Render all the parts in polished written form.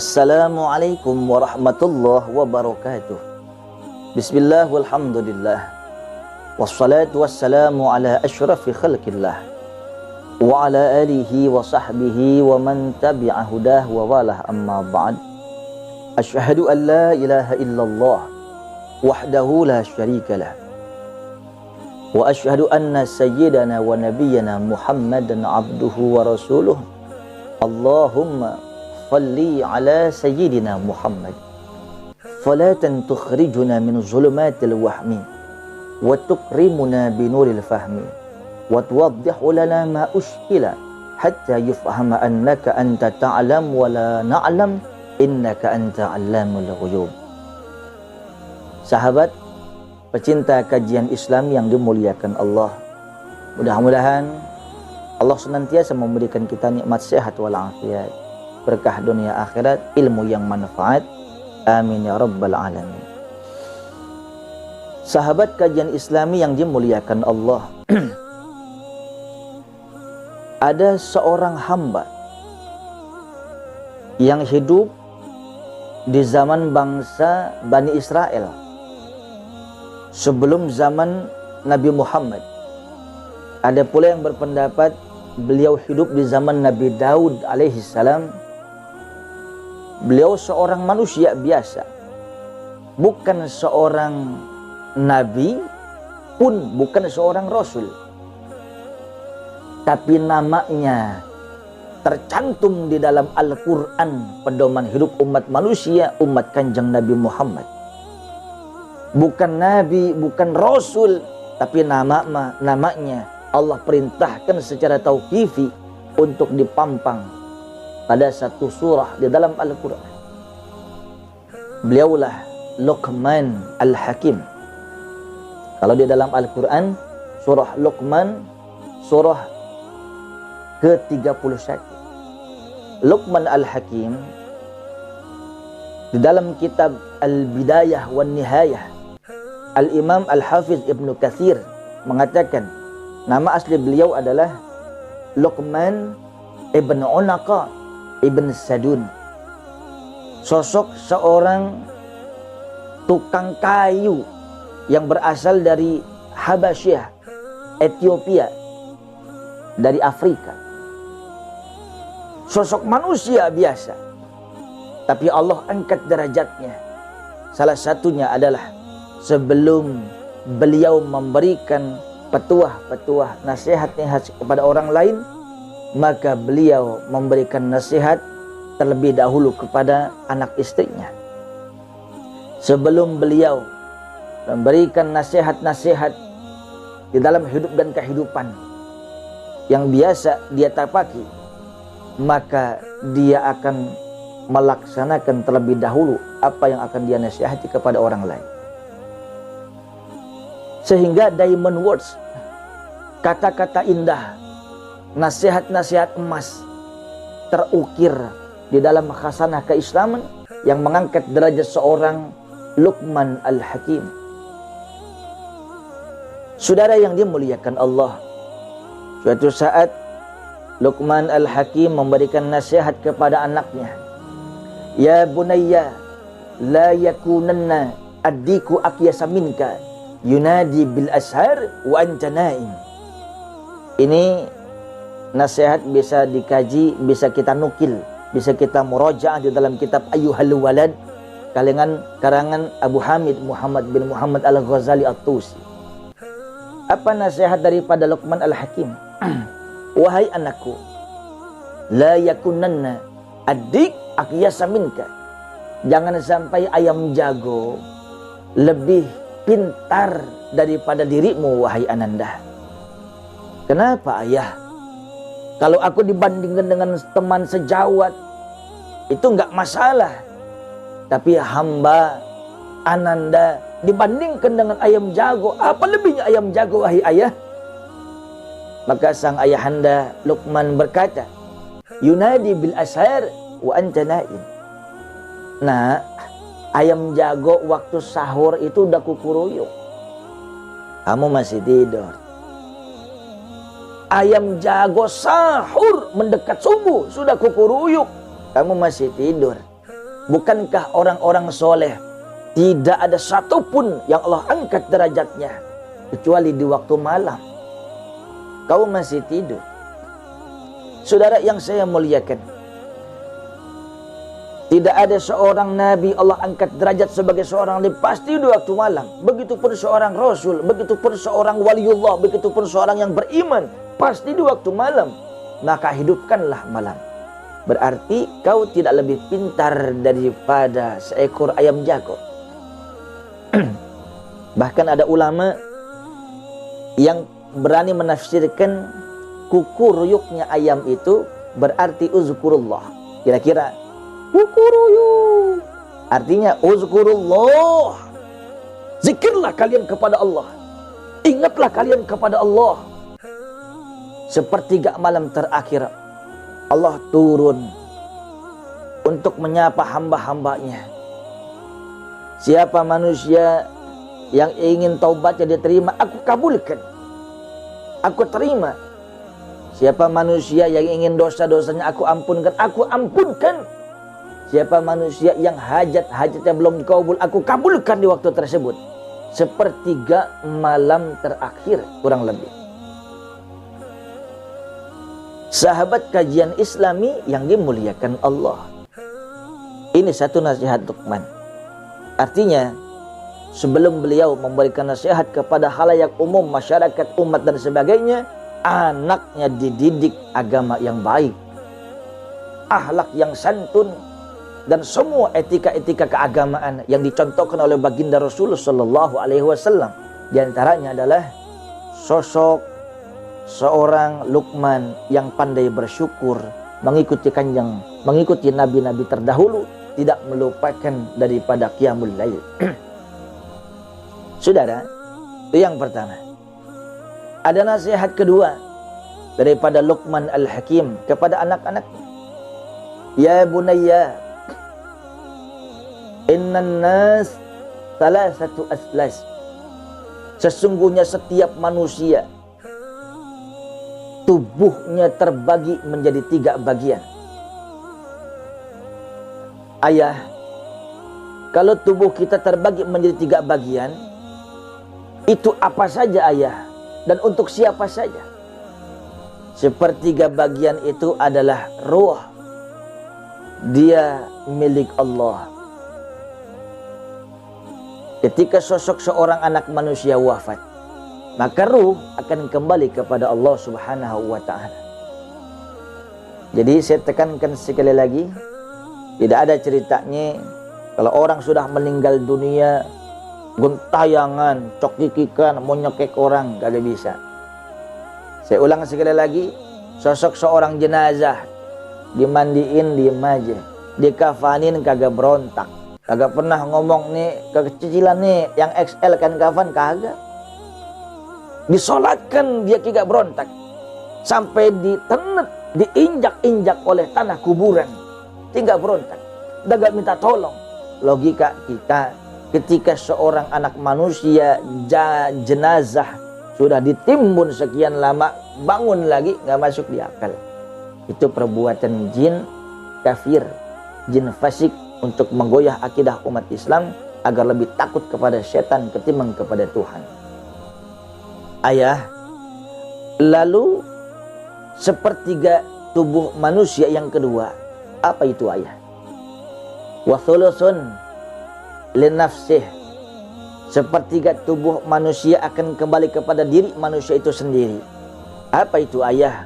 Assalamualaikum warahmatullahi wabarakatuh. Bismillah walhamdulillah. Wassalatu wassalamu ala ashrafi khalqillah wa ala alihi wa sahbihi wa man tabi'a hudah wa walah, amma ba'd. Asyhadu an la ilaha illallah wahdahu la syarikalah wa asyhadu anna sayyidana wa nabiyyana Muhammadan abduhu wa rasuluh. Allahumma salli ala sayyidina Muhammad falatan tukhrijuna min zulumatil wahmi wa tukrimuna binuril fahmi wa tuwaddihu lana ma ushkila hatta yufhama annaka anta ta'lam wa la na'lam innaka anta 'allamul ghuyub. Sahabat pecinta kajian Islam yang dimuliakan Allah, mudah-mudahan Allah senantiasa memberikan kita nikmat sehat walafiat, berkah dunia akhirat, ilmu yang manfaat. Amin ya rabbal alamin. Sahabat kajian Islami yang dimuliakan Allah, ada seorang hamba yang hidup di zaman bangsa Bani Israel sebelum zaman Nabi Muhammad. Ada pula yang berpendapat beliau hidup di zaman Nabi Daud alaihissalam. Beliau seorang manusia biasa, bukan seorang nabi pun bukan seorang rasul, tapi namanya tercantum di dalam Al-Quran, pedoman hidup umat manusia, umat kanjeng Nabi Muhammad. Bukan nabi, bukan rasul, tapi namanya Allah perintahkan secara tauqifi untuk dipampang pada satu surah di dalam Al-Quran. Beliaulah Luqman Al-Hakim. Kalau di dalam Al-Quran, surah Luqman, surah ke-31. Luqman Al-Hakim di dalam kitab Al-Bidayah wan Nihayah, Al-Imam Al-Hafiz Ibnu Katsir mengatakan nama asli beliau adalah Luqman ibn Unaqa ibn Sadun. Sosok seorang tukang kayu yang berasal dari Habasyah, Ethiopia, dari Afrika. Sosok manusia biasa, tapi Allah angkat derajatnya. Salah satunya adalah sebelum beliau memberikan petuah-petuah, nasihat-nasihat kepada orang lain, maka beliau memberikan nasihat terlebih dahulu kepada anak istrinya. Sebelum beliau memberikan nasihat-nasihat di dalam hidup dan kehidupan yang biasa dia tapaki, maka dia akan melaksanakan terlebih dahulu apa yang akan dia nasihati kepada orang lain. Sehingga diamond words, kata-kata indah, nasihat-nasihat emas terukir di dalam khasanah keislaman yang mengangkat derajat seorang Luqman Al-Hakim. Saudara yang dimuliakan Allah, suatu saat Luqman Al-Hakim memberikan nasihat kepada anaknya. Ya bunayya, la yakunanna addiku akyasa minka yunadi bil ashar wa anta naim. Ini nasihat bisa dikaji, bisa kita nukil, bisa kita murajaah di dalam kitab Ayyuhal Walad karangan Abu Hamid Muhammad bin Muhammad Al-Ghazali At-Tusi. Apa nasihat daripada Luqman Al-Hakim? Wahai anakku, la yakunanna addik akyasa minka. Jangan sampai ayam jago lebih pintar daripada dirimu, wahai ananda. Kenapa ayah? Kalau aku dibandingkan dengan teman sejawat, itu enggak masalah. Tapi hamba ananda dibandingkan dengan ayam jago, apa lebihnya ayam jago, wahai ayah? Maka sang ayahanda Luqman berkata, yunadi bil ashar wa anta naim. Nah, ayam jago waktu sahur itu udah kukuruyuk, kamu masih tidur. Ayam jago sahur mendekat subuh sudah kukuruyuk, kamu masih tidur. Bukankah orang-orang soleh tidak ada satupun yang Allah angkat derajatnya kecuali di waktu malam? Kau masih tidur. Saudara yang saya muliakan, tidak ada seorang nabi Allah angkat derajat sebagai seorang nabi pasti di waktu malam. Begitupun seorang rasul, begitupun seorang waliullah, begitupun seorang yang beriman, pasti di waktu malam. Maka hidupkanlah malam. Berarti kau tidak lebih pintar daripada seekor ayam jago. Bahkan ada ulama yang berani menafsirkan kukuruyuknya ayam itu berarti uzkurullah. Kira-kira kukuruyuk artinya uzkurullah. Zikirlah kalian kepada Allah. Ingatlah kalian kepada Allah. Sepertiga malam terakhir Allah turun untuk menyapa hamba-hambanya. Siapa manusia yang ingin taubatnya diterima, aku kabulkan, aku terima. Siapa manusia yang ingin dosa-dosanya aku ampunkan, aku ampunkan. Siapa manusia yang hajat-hajatnya belum dikabul, aku kabulkan di waktu tersebut. Sepertiga malam terakhir kurang lebih. Sahabat kajian Islami yang dimuliakan Allah, ini satu nasihat Luqman. Artinya, sebelum beliau memberikan nasihat kepada khalayak umum, masyarakat, umat dan sebagainya, anaknya dididik agama yang baik, akhlak yang santun, dan semua etika-etika keagamaan yang dicontohkan oleh baginda Rasulullah Sallallahu Alaihi Wasallam. Di antaranya adalah sosok seorang Luqman yang pandai bersyukur, mengikuti nabi-nabi terdahulu, tidak melupakan daripada qiyamul lail. Saudara, itu yang pertama. Ada nasihat kedua daripada Luqman Al-Hakim kepada anak-anaknya. Ya bunayya, innan nas salasatu aslas. Sesungguhnya setiap manusia tubuhnya terbagi menjadi 3 bagian. Ayah, kalau tubuh kita terbagi menjadi 3 bagian, itu apa saja ayah? Dan untuk siapa saja? Sepertiga bagian itu adalah ruh. Dia milik Allah. Ketika sosok seorang anak manusia wafat, maka ruh akan kembali kepada Allah Subhanahu wa ta'ala. Jadi saya tekankan sekali lagi, tidak ada ceritanya kalau orang sudah meninggal dunia gentayangan, cok-cikikan, mau nyekek orang, gak ada bisa. Saya ulang sekali lagi, sosok seorang jenazah dimandiin diem aja, dikafanin kagak berontak, kagak pernah ngomong nih kekecilan nih yang XL kan kafan, kagak. Disolatkan dia kagak berontak, sampai ditenet, diinjak-injak oleh tanah kuburan, tidak berontak, gak minta tolong. Logika kita, ketika seorang anak manusia jenazah sudah ditimbun sekian lama, bangun lagi, nggak masuk di akal. Itu perbuatan jin kafir, jin fasik untuk menggoyah akidah umat Islam agar lebih takut kepada setan ketimbang kepada Tuhan. Ayah, lalu sepertiga tubuh manusia yang kedua, apa itu ayah? Wa thuluthun linafsih. Sepertiga tubuh manusia akan kembali kepada diri manusia itu sendiri. Apa itu ayah?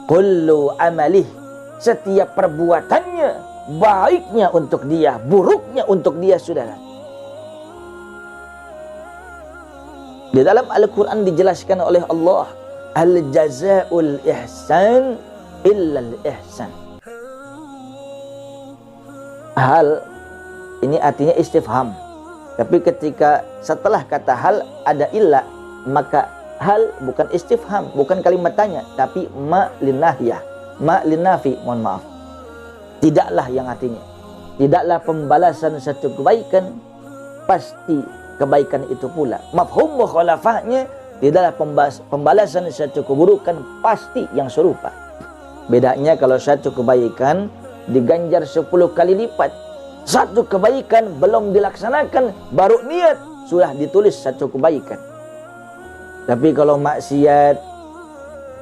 Kullu amalih. Setiap perbuatannya, baiknya untuk dia, buruknya untuk dia, saudara. Di dalam Al-Quran dijelaskan oleh Allah, al-jazaul ihsan illal ihsan. Hal ini artinya istifham. Tapi ketika setelah kata hal ada illa, maka hal bukan istifham, bukan kalimat tanya, tapi ma linahiyah, ma linafi, mohon maaf. Tidaklah yang artinya, tidaklah pembalasan satu kebaikan pasti kebaikan itu pula. Mafhum mukhalafahnya, tidaklah pembalasan satu keburukan pasti yang serupa. Bedanya kalau satu kebaikan diganjar 10 kali lipat, Satu kebaikan belum dilaksanakan, baru niat sudah ditulis satu kebaikan. Tapi kalau maksiat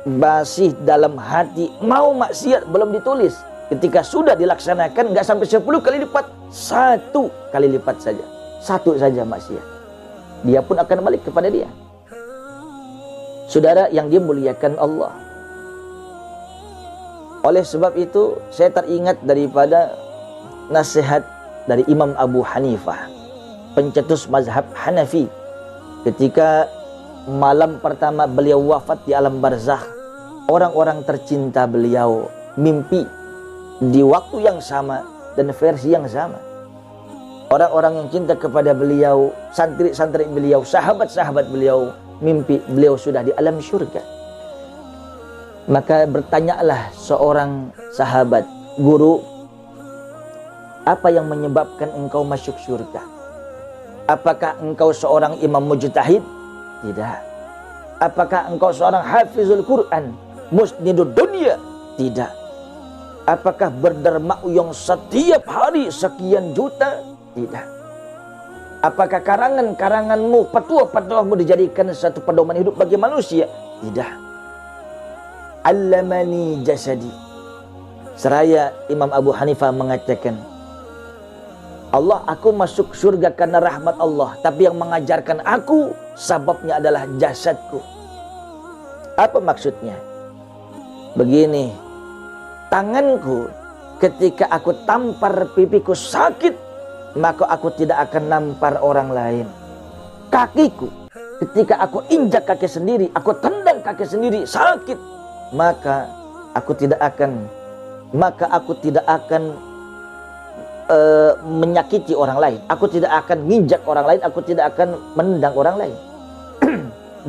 masih dalam hati, mau maksiat belum ditulis, ketika sudah dilaksanakan nggak sampai 10 kali lipat, 1 kali lipat saja, 1 saja maksiat, dia pun akan balik kepada dia. Saudara yang dimuliakan Allah, oleh sebab itu saya teringat daripada nasihat dari Imam Abu Hanifah, pencetus mazhab Hanafi, ketika malam pertama beliau wafat di alam barzakh. Orang-orang tercinta beliau mimpi di waktu yang sama dan versi yang sama. Orang-orang yang cinta kepada beliau, santri-santri beliau, sahabat-sahabat beliau, mimpi beliau sudah di alam syurga. Maka bertanyalah seorang sahabat, "Guru, apa yang menyebabkan engkau masuk syurga? Apakah engkau seorang imam mujtahid?" Tidak. Apakah engkau seorang hafizul Quran, musnidud dunia? Tidak. Apakah berdermauyung setiap hari sekian juta? Tidak. Apakah karangan-karanganmu, petua-petuamu dijadikan satu pedoman hidup bagi manusia? Tidak. Allamani jasadi. Seraya Imam Abu Hanifah mengatakan, Allah, aku masuk surga karena rahmat Allah, tapi yang mengajarkan aku sebabnya adalah jasadku. Apa maksudnya? Begini, tanganku ketika aku tampar pipiku sakit, maka aku tidak akan nampar orang lain. Kakiku ketika aku injak kaki sendiri, aku tendang kaki sendiri sakit, maka aku tidak akan menyakiti orang lain. Aku tidak akan nginjak orang lain, aku tidak akan menendang orang lain.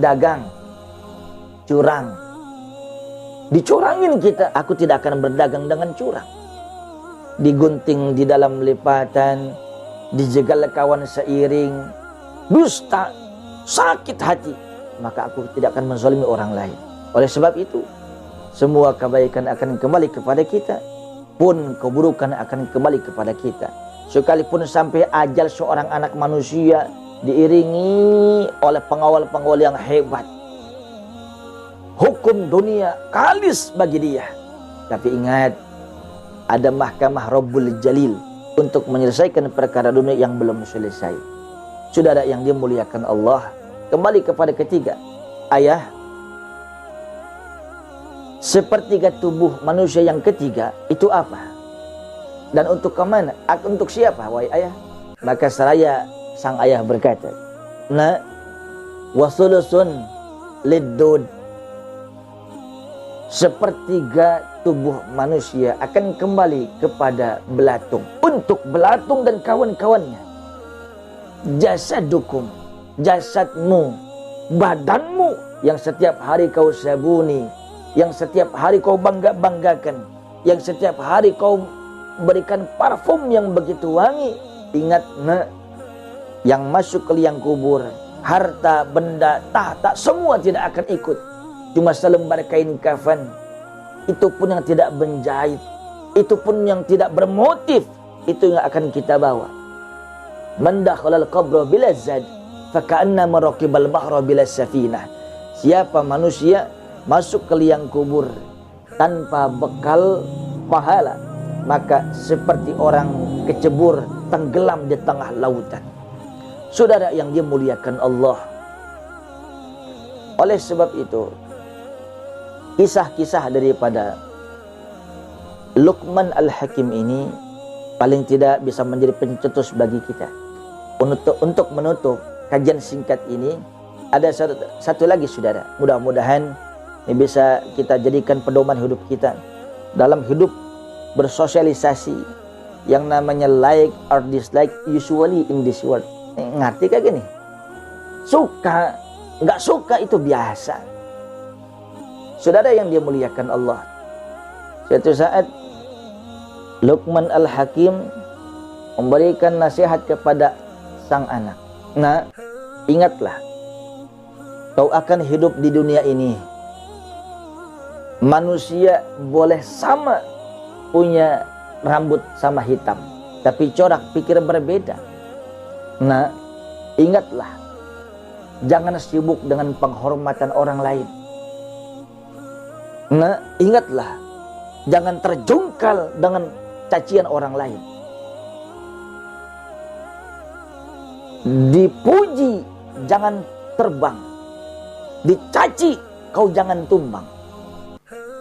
Dagang, curang, dicurangin kita, aku tidak akan berdagang dengan curang. Digunting di dalam lipatan, dijegal kawan seiring, dusta, sakit hati, maka aku tidak akan menzalimi orang lain. Oleh sebab itu, semua kebaikan akan kembali kepada kita, pun keburukan akan kembali kepada kita. Sekalipun sampai ajal seorang anak manusia diiringi oleh pengawal-pengawal yang hebat, hukum dunia kalis bagi dia, tapi ingat, ada mahkamah Rabbul Jalil untuk menyelesaikan perkara dunia yang belum selesai. Saudara yang dimuliakan Allah, kembali kepada ketiga, ayah, sepertiga tubuh manusia yang ketiga itu apa? Dan untuk kemana? Untuk siapa, wahai ayah? Maka seraya sang ayah berkata, "Nak, wasulusun liddud." Sepertiga tubuh manusia akan kembali kepada belatung. Untuk belatung dan kawan-kawannya. Jasadukum, jasadmu, badanmu yang setiap hari kau sabuni, yang setiap hari kau bangga-banggakan, yang setiap hari kau berikan parfum yang begitu wangi. Ingat, nak, yang masuk ke liang kubur, harta, benda, tahta, semua tidak akan ikut. Cuma selembar kain kafan, itu pun yang tidak menjahit, itu pun yang tidak bermotif, itu yang akan kita bawa. Man dakhalal qabra bila zad, faka'anna maraqibal bahra bila safinah. Siapa manusia masuk ke liang kubur tanpa bekal pahala, maka seperti orang kecebur tenggelam di tengah lautan. Saudara yang dimuliakan Allah, oleh sebab itu, kisah-kisah daripada Luqman Al-Hakim ini paling tidak bisa menjadi pencetus bagi kita. Untuk menutup kajian singkat ini, ada satu lagi saudara. Mudah-mudahan ini bisa kita jadikan pedoman hidup kita dalam hidup bersosialisasi yang namanya like or dislike usually in this world. Ngerti kayak gini? Suka, nggak suka itu biasa. Saudara yang dimuliakan Allah, suatu saat Luqman Al-Hakim memberikan nasihat kepada sang anak. Nah, ingatlah, kau akan hidup di dunia ini. Manusia boleh sama punya rambut sama hitam, tapi corak pikir berbeda. Nah, ingatlah, jangan sibuk dengan penghormatan orang lain. Nah, ingatlah, jangan terjungkal dengan cacian orang lain. Dipuji, jangan terbang. Dicaci, kau jangan tumbang.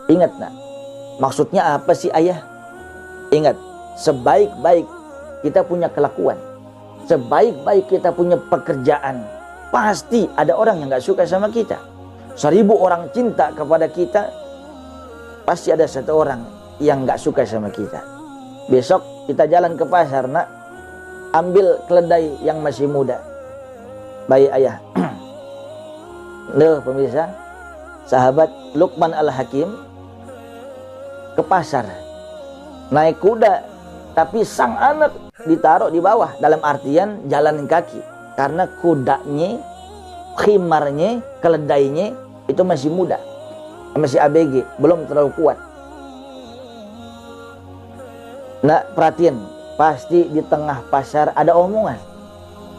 Ingat nak, maksudnya apa sih ayah? Ingat, sebaik-baik kita punya kelakuan, sebaik-baik kita punya pekerjaan, pasti ada orang yang gak suka sama kita. 1000 orang cinta kepada kita, pasti ada 1 orang yang gak suka sama kita. Besok kita jalan ke pasar nak, ambil keledai yang masih muda. Baik ayah. Loh pemirsa, sahabat Luqman Al-Hakim ke pasar, naik kuda, tapi sang anak ditaruh di bawah, dalam artian jalan kaki, karena kudanya, khimarnya, keledainya itu masih muda, masih ABG, belum terlalu kuat. Nah perhatiin, pasti di tengah pasar ada omongan.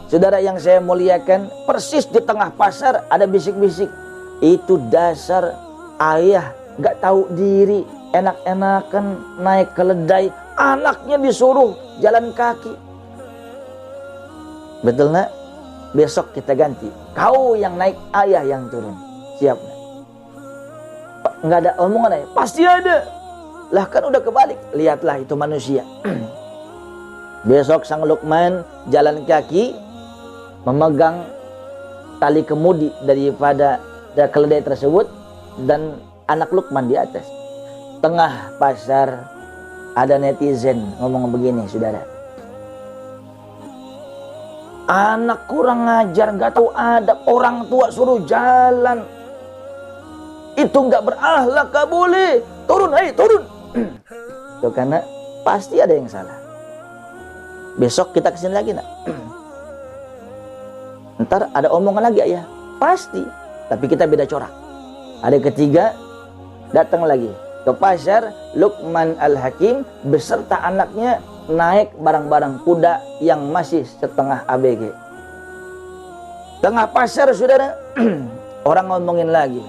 Saudara yang saya muliakan, persis di tengah pasar ada bisik-bisik. Itu dasar ayah gak tahu diri, enak-enakan naik keledai, anaknya disuruh jalan kaki. Betul nak? Besok kita ganti, kau yang naik, ayah yang turun. Siap nak? Nggak ada omongan ayah? Pasti ada. Lah kan udah kebalik. Lihatlah itu manusia. Besok sang Luqman jalan kaki, memegang tali kemudi daripada keledai tersebut, dan anak Luqman di atas. Tengah pasar ada netizen ngomong begini, saudara. Anak kurang ngajar, gak tahu adab, orang tua suruh jalan, itu gak berakhlak, gak boleh. Turun, hei turun. Itu karena pasti ada yang salah. Besok kita kesini lagi nak. Ntar ada omongan lagi ayah, pasti. Tapi kita beda corak. Hari ketiga datang lagi ke pasar, Luqman Al-Hakim beserta anaknya naik barang-barang kuda yang masih setengah ABG. Tengah pasar saudara, orang ngomongin lagi.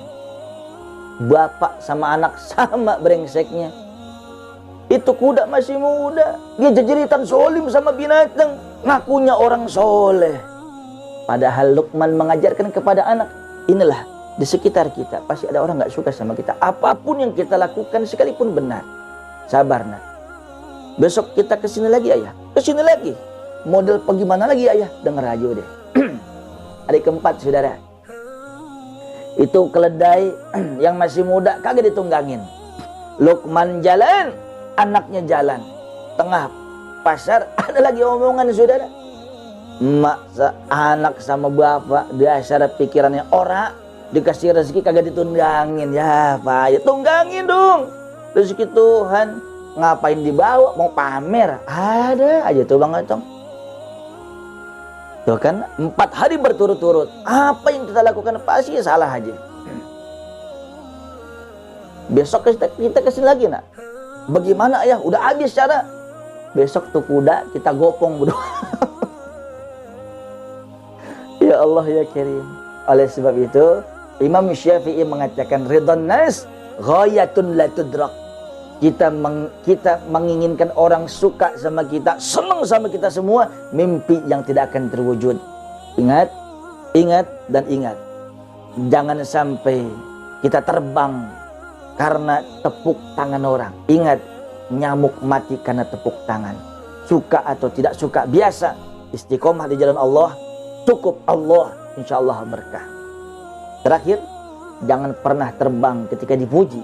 Bapak sama anak sama brengseknya. Itu kuda masih muda, dia jejeritan zolim sama binatang, ngakunya orang soleh. Padahal Luqman mengajarkan kepada anak, inilah di sekitar kita pasti ada orang gak suka sama kita. Apapun yang kita lakukan sekalipun benar, sabar nak. Besok kita kesini lagi ayah, kesini lagi. Model bagaimana lagi ayah? Dengar aja deh. Hari keempat saudara, itu keledai yang masih muda kagak ditunggangin. Luqman jalan, anaknya jalan. Tengah pasar ada lagi omongan saudara. Mak anak sama bapak dasar pikirannya ora, dikasih rezeki kagak ditunggangin. Ya pak, ya tunggangin dong. Rezeki Tuhan, ngapain dibawa, mau pamer? Ada aja tuh Bang Otong. Tuh kan 4 hari berturut-turut, apa yang kita lakukan pasti salah aja. Besok kita kesini lagi nak. Bagaimana ayah? Udah habis cara. Besok tuh kuda kita gopong berdua. Ya Allah ya Karim. Oleh sebab itu Imam Syafi'i mengatakan ridhan nas ghayatun la tudrak. Kita menginginkan orang suka sama kita, senang sama kita semua, mimpi yang tidak akan terwujud. Ingat, ingat dan ingat. Jangan sampai kita terbang karena tepuk tangan orang. Ingat, nyamuk mati karena tepuk tangan. Suka atau tidak suka, biasa. Istiqomah di jalan Allah, cukup Allah, insya Allah berkah. Terakhir, jangan pernah terbang ketika dipuji,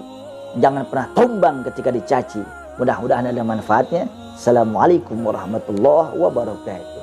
jangan pernah tumbang ketika dicaci. Mudah-mudahan ada manfaatnya. Assalamualaikum warahmatullahi wabarakatuh.